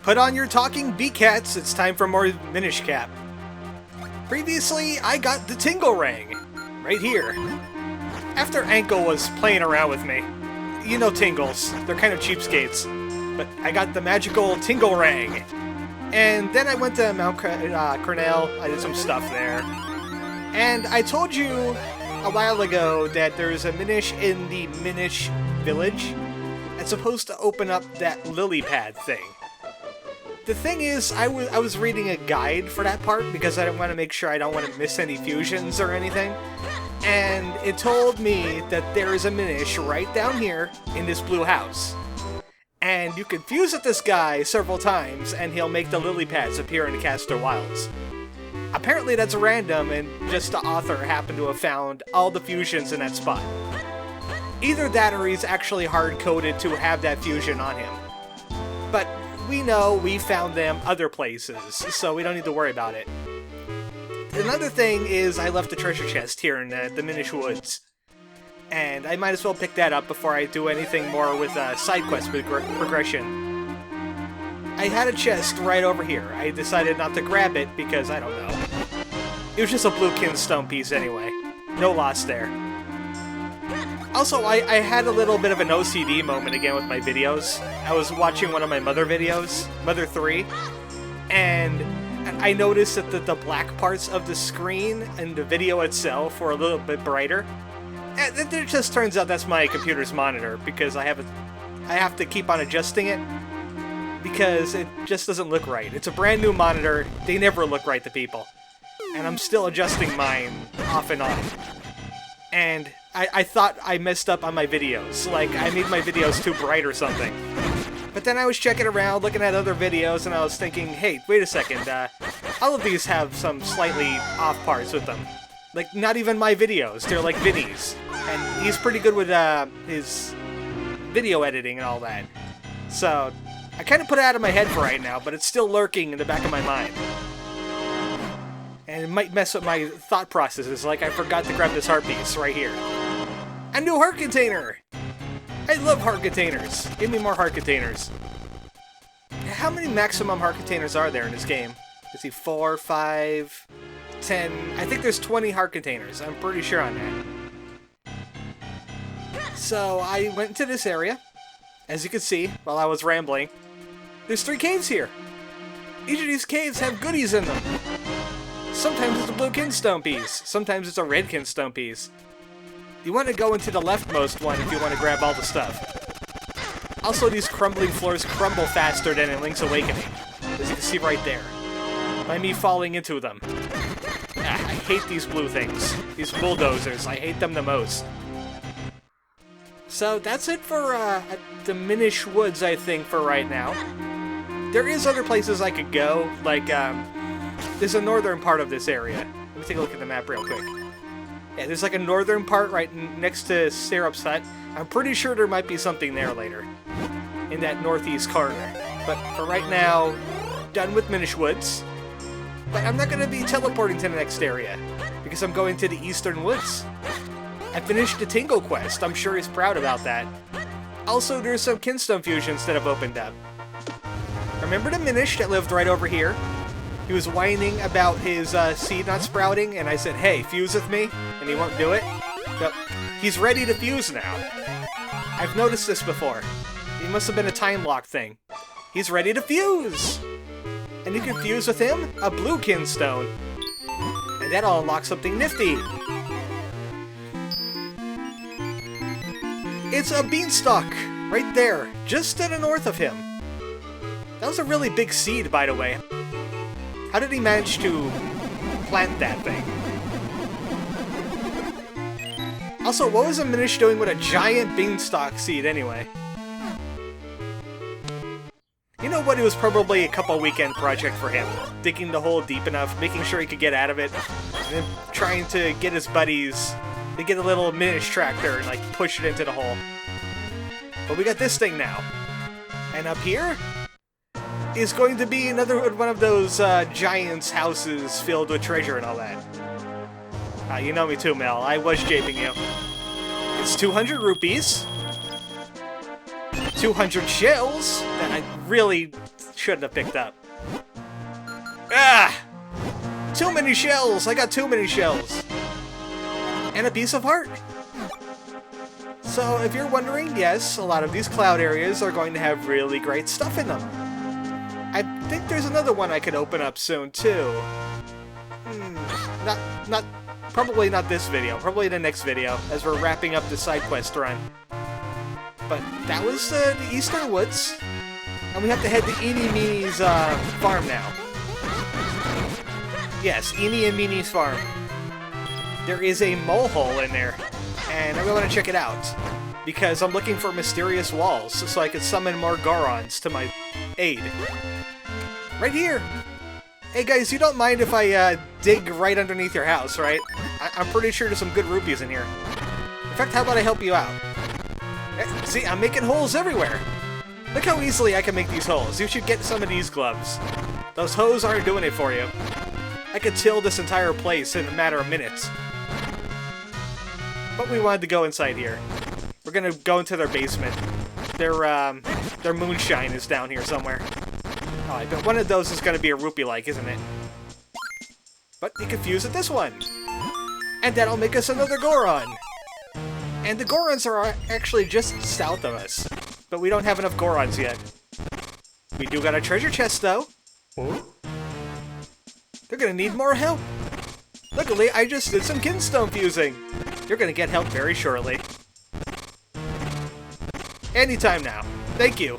Put on your talking beat-cats, it's time for more Minish Cap. Previously, I got the Tingle Ring, right here. After Ankle was playing around with me, you know Tingles, they're kind of cheapskates, but I got the magical Tingle Ring. And then I went to Mount Cornell, I did some stuff there. And I told you a while ago that there's a Minish in the Minish village that's supposed to open up that lily pad thing. The thing is, I was reading a guide for that part because I want to make sure I don't want to miss any fusions or anything. And it told me that there is a Minish right down here in this blue house. And you can fuse with this guy several times and he'll make the lily pads appear in the Caster Wilds. Apparently that's random and just the author happened to have found all the fusions in that spot. Either that or he's actually hard-coded to have that fusion on him. But we know we found them other places, so we don't need to worry about it. Another thing is I left the treasure chest here in the Minish Woods. And I might as well pick that up before I do anything more with side quest progression. I had a chest right over here. I decided not to grab it because, I don't know. It was just a blue kinstone piece anyway. No loss there. Also, I had a little bit of an OCD moment again with my videos. I was watching one of my Mother videos, Mother 3, and I noticed that the black parts of the screen and the video itself were a little bit brighter. And it just turns out that's my computer's monitor, because I have to keep on adjusting it, because it just doesn't look right. It's a brand new monitor, they never look right to people. And I'm still adjusting mine off and on. And I thought I messed up on my videos, like I made my videos too bright or something. But then I was checking around, looking at other videos, and I was thinking, hey, wait a second, all of these have some slightly off parts with them. Like, not even my videos, they're like Vinny's. And he's pretty good with his video editing and all that. So, I kind of put it out of my head for right now, but it's still lurking in the back of my mind. And it might mess up my thought processes, like I forgot to grab this heart piece right here. A new heart container! I love heart containers. Give me more heart containers. How many maximum heart containers are there in this game? Let's see, 4, 5, 10... I think there's 20 heart containers. I'm pretty sure on that. So, I went into this area. As you can see, while I was rambling, there's 3 caves here. Each of these caves have goodies in them. Sometimes it's a blue kinstone piece. Sometimes it's a red kinstone piece. You want to go into the leftmost one if you want to grab all the stuff. Also, these crumbling floors crumble faster than in Link's Awakening, as you can see right there. By me falling into them. I hate these blue things. These bulldozers, I hate them the most. So that's it for the Minish Woods, I think, for right now. There is other places I could go, like, there's a northern part of this area. Let me take a look at the map real quick. Yeah, there's like a northern part right next to Syrup's hut. I'm pretty sure there might be something there later. In that northeast corner. But for right now, done with Minish Woods. But I'm not going to be teleporting to the next area, because I'm going to the Eastern Woods. I finished the Tingle quest. I'm sure he's proud about that. Also, there's some Kinstone fusions that have opened up. Remember the Minish that lived right over here? He was whining about his seed not sprouting, and I said, hey, fuse with me, and he won't do it. But he's ready to fuse now. I've noticed this before. It must have been a time lock thing. He's ready to fuse! And you can fuse with him a blue kinstone. And that'll unlock something nifty. It's a beanstalk, right there, just to the north of him. That was a really big seed, by the way. How did he manage to plant that thing? Also, what was a Minish doing with a giant beanstalk seed anyway? You know what? It was probably a couple weekend project for him. Digging the hole deep enough, making sure he could get out of it, and then trying to get his buddies to get a little Minish tractor and like push it into the hole. But we got this thing now. And up here is going to be another one of those giants' houses filled with treasure and all that. You know me too, Mel. I was japing you. It's 200 rupees. 200 shells that I really shouldn't have picked up. Ah! Too many shells! I got too many shells! And a piece of heart! So, if you're wondering, yes, a lot of these cloud areas are going to have really great stuff in them. I think there's another one I could open up soon, too. Probably not this video, probably the next video, as we're wrapping up the side quest run. But that was the Eastern Woods, and we have to head to Eenie Meenie's farm now. Yes, Eenie and Meenie's farm. There is a mole hole in there, and I really want to check it out, because I'm looking for mysterious walls, so I can summon more Gorons to my aid. Right here! Hey guys, you don't mind if I dig right underneath your house, right? I'm pretty sure there's some good rupees in here. In fact, how about I help you out? See, I'm making holes everywhere! Look how easily I can make these holes. You should get some of these gloves. Those hoes aren't doing it for you. I could till this entire place in a matter of minutes. But we wanted to go inside here. We're gonna go into their basement. Their moonshine is down here somewhere. Oh, I bet one of those is gonna be a rupee-like, isn't it? But you can fuse with this one! And that'll make us another Goron! And the Gorons are actually just south of us. But we don't have enough Gorons yet. We do got a treasure chest, though. They're gonna need more help! Luckily, I just did some kinstone fusing! You're gonna get help very shortly. Anytime now. Thank you.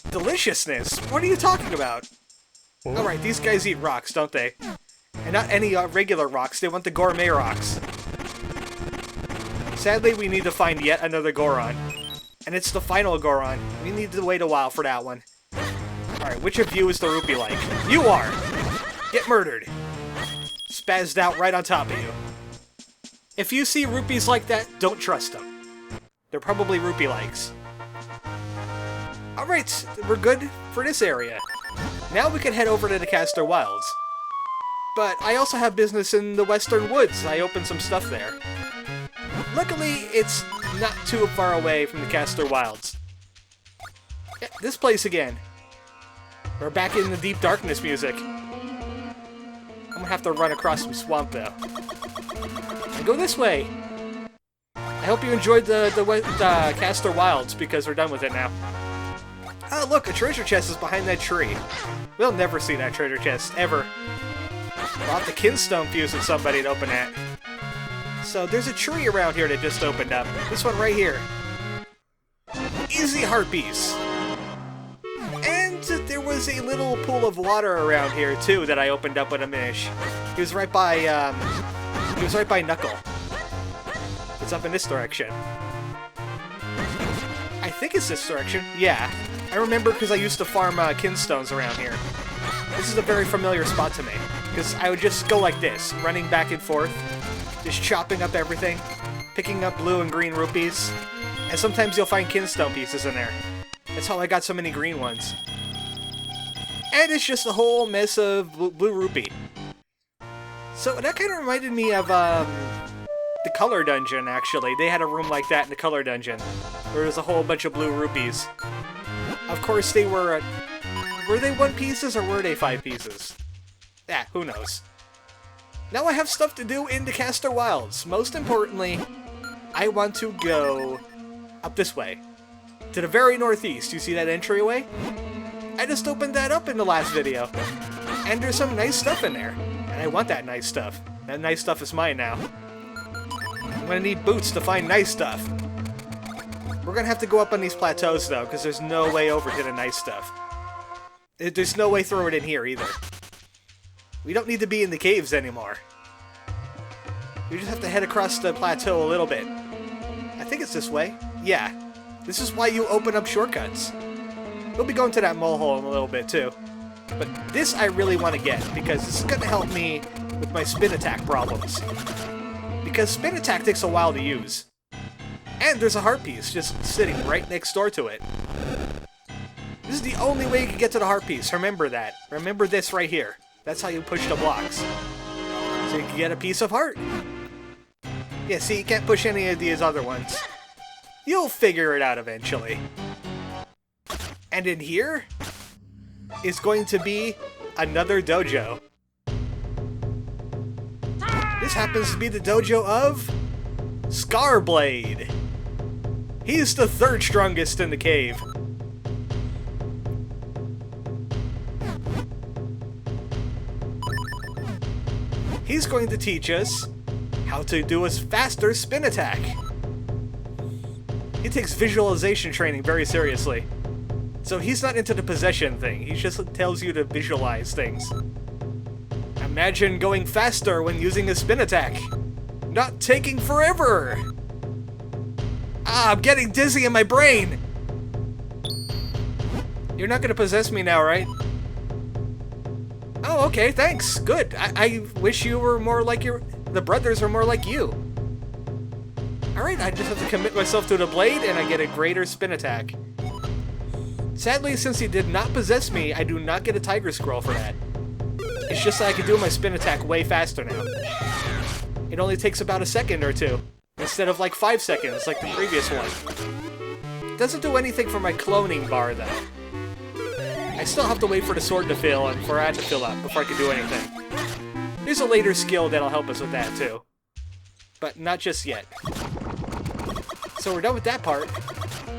Deliciousness? What are you talking about? Alright, these guys eat rocks, don't they? And not any regular rocks, they want the gourmet rocks. Sadly, we need to find yet another Goron. And it's the final Goron. We need to wait a while for that one. Alright, which of you is the rupee-like? You are! Get murdered! Spazzed out right on top of you. If you see rupees like that, don't trust them. They're probably rupee-likes. Alright, we're good for this area. Now we can head over to the Castor Wilds. But I also have business in the Western Woods. I opened some stuff there. Luckily, it's not too far away from the Castor Wilds. Yeah, this place again. We're back in the Deep Darkness music. I'm gonna have to run across some swamp, though. And go this way! I hope you enjoyed the Castor Wilds, because we're done with it now. Oh, look, a treasure chest is behind that tree. We'll never see that treasure chest, ever. We'll have to kinstone fuse with somebody to open that. So, there's a tree around here that just opened up. This one right here. Easy heart piece. And there was a little pool of water around here, too, that I opened up with a Minish. He was right by, Knuckle. It's up in this direction. I think it's this direction. Yeah. I remember because I used to farm kinstones around here. This is a very familiar spot to me. Because I would just go like this, running back and forth. Just chopping up everything. Picking up blue and green rupees. And sometimes you'll find kinstone pieces in there. That's how I got so many green ones. And it's just a whole mess of blue rupee. So that kind of reminded me of the color dungeon, actually. They had a room like that in the color dungeon. Where there was a whole bunch of blue rupees. Of course, they were they 1 pieces or were they 5 pieces? Yeah, who knows. Now I have stuff to do in the Castor Wilds. Most importantly, I want to go up this way. To the very northeast. You see that entryway? I just opened that up in the last video. And there's some nice stuff in there. And I want that nice stuff. That nice stuff is mine now. I'm gonna need boots to find nice stuff. We're gonna have to go up on these plateaus, though, because there's no way over to the nice stuff. There's no way through it in here, either. We don't need to be in the caves anymore. We just have to head across the plateau a little bit. I think it's this way. Yeah. This is why you open up shortcuts. We'll be going to that mole hole in a little bit, too. But this I really want to get, because this is going to help me with my spin attack problems. Because spin attack takes a while to use. And there's a heart piece just sitting right next door to it. This is the only way you can get to the heart piece. Remember that. Remember this right here. That's how you push the blocks. So you can get a piece of heart. Yeah, see, you can't push any of these other ones. You'll figure it out eventually. And in here is going to be another dojo. This happens to be the dojo of Scarblade. He's the third strongest in the cave. He's going to teach us how to do a faster spin attack. He takes visualization training very seriously. So he's not into the possession thing, he just tells you to visualize things. Imagine going faster when using a spin attack. Not taking forever! Ah, I'm getting dizzy in my brain! You're not gonna possess me now, right? Oh, okay, thanks. Good. I wish you were more like the brothers were more like you. Alright, I just have to commit myself to the blade and I get a greater spin attack. Sadly, since he did not possess me, I do not get a Tiger Scroll for that. It's just that I can do my spin attack way faster now. It only takes about a second or two, instead of like 5 seconds like the previous one. Doesn't do anything for my cloning bar though. I still have to wait for the sword to fill and for that to fill up before I can do anything. There's a later skill that'll help us with that too. But not just yet. So we're done with that part.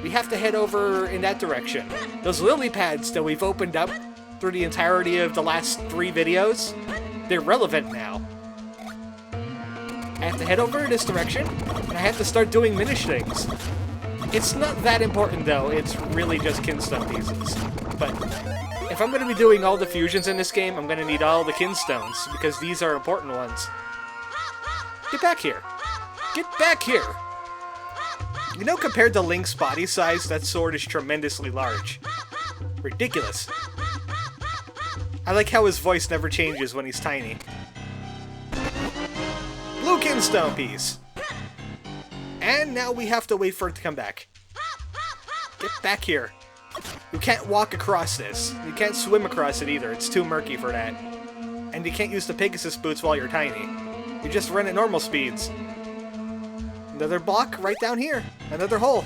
We have to head over in that direction. Those lily pads that we've opened up through the entirety of the last 3 videos, they're relevant now. I have to head over in this direction, and I have to start doing Minish things. It's not that important though, it's really just kinstone pieces. But if I'm going to be doing all the fusions in this game, I'm going to need all the kinstones, because these are important ones. Get back here! Get back here! You know, compared to Link's body size, that sword is tremendously large. Ridiculous. I like how his voice never changes when he's tiny. Blue kinstone piece! And now we have to wait for it to come back. Get back here. You can't walk across this. You can't swim across it either, it's too murky for that. And you can't use the Pegasus boots while you're tiny. You just run at normal speeds. Another block right down here. Another hole.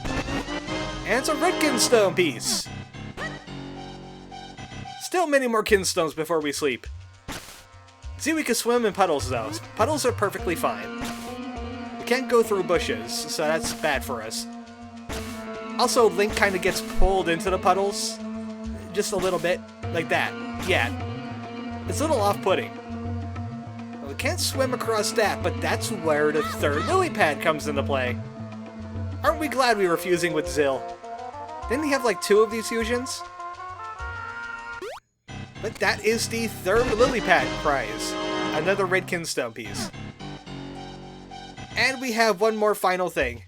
And it's a red kinstone piece. Still many more kinstones before we sleep. See, we can swim in puddles though. Puddles are perfectly fine. We can't go through bushes, so that's bad for us. Also, Link kind of gets pulled into the puddles. Just a little bit. Like that. Yeah. It's a little off-putting. We can't swim across that, but that's where the third lily pad comes into play. Aren't we glad we were fusing with Zill? Didn't he have like 2 of these fusions? But that is the third lily pad prize. Another red kinstone piece. And we have one more final thing.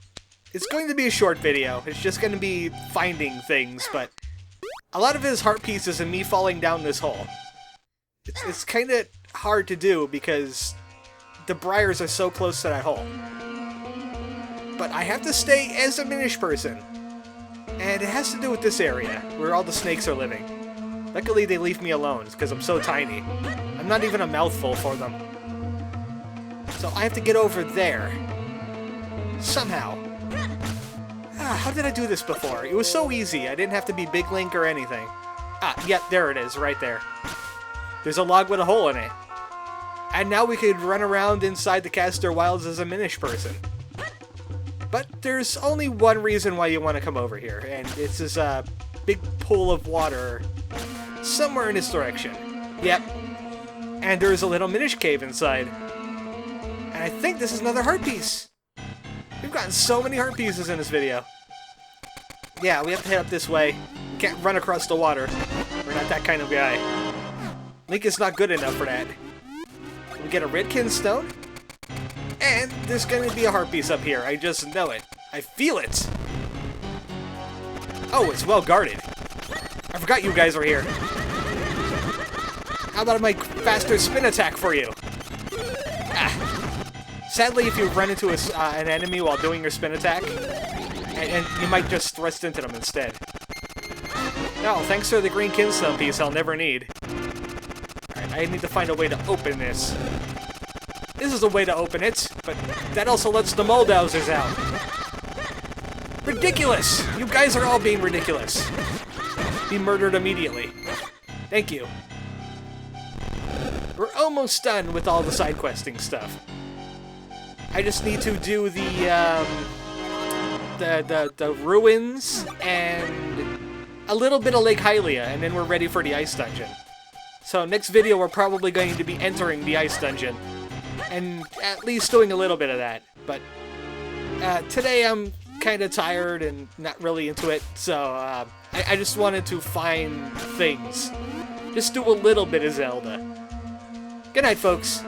It's going to be a short video. It's just going to be finding things, but a lot of it is heart pieces and me falling down this hole. It's kind of hard to do because the briars are so close to that hole. But I have to stay as a Minish person. And it has to do with this area, where all the snakes are living. Luckily they leave me alone, because I'm so tiny. I'm not even a mouthful for them. So I have to get over there. Somehow. How did I do this before? It was so easy, I didn't have to be Big Link or anything. Yep, there it is, right there. There's a log with a hole in it. And now we could run around inside the Caster Wilds as a Minish person. But there's only one reason why you want to come over here, and it's this big pool of water somewhere in this direction. Yep. And there's a little Minish cave inside. And I think this is another heart piece. We've gotten so many heart pieces in this video. Yeah, we have to head up this way. We can't run across the water. We're not that kind of guy. Link is not good enough for that. We get a red kinstone. And there's going to be a heart piece up here. I just know it. I feel it. Oh, it's well guarded. I forgot you guys were here. How about my faster spin attack for you? Sadly, if you run into an enemy while doing your spin attack, and you might just thrust into them instead. No, thanks for the green kinstone piece I'll never need. Alright, I need to find a way to open this. This is a way to open it, but that also lets the Moldowsers out. Ridiculous! You guys are all being ridiculous. Be murdered immediately. Thank you. We're almost done with all the side questing stuff. I just need to do the ruins and a little bit of Lake Hylia, and then we're ready for the ice dungeon. So next video, we're probably going to be entering the ice dungeon, and at least doing a little bit of that. But today I'm kind of tired and not really into it, so I just wanted to find things. Just do a little bit of Zelda. Good night, folks.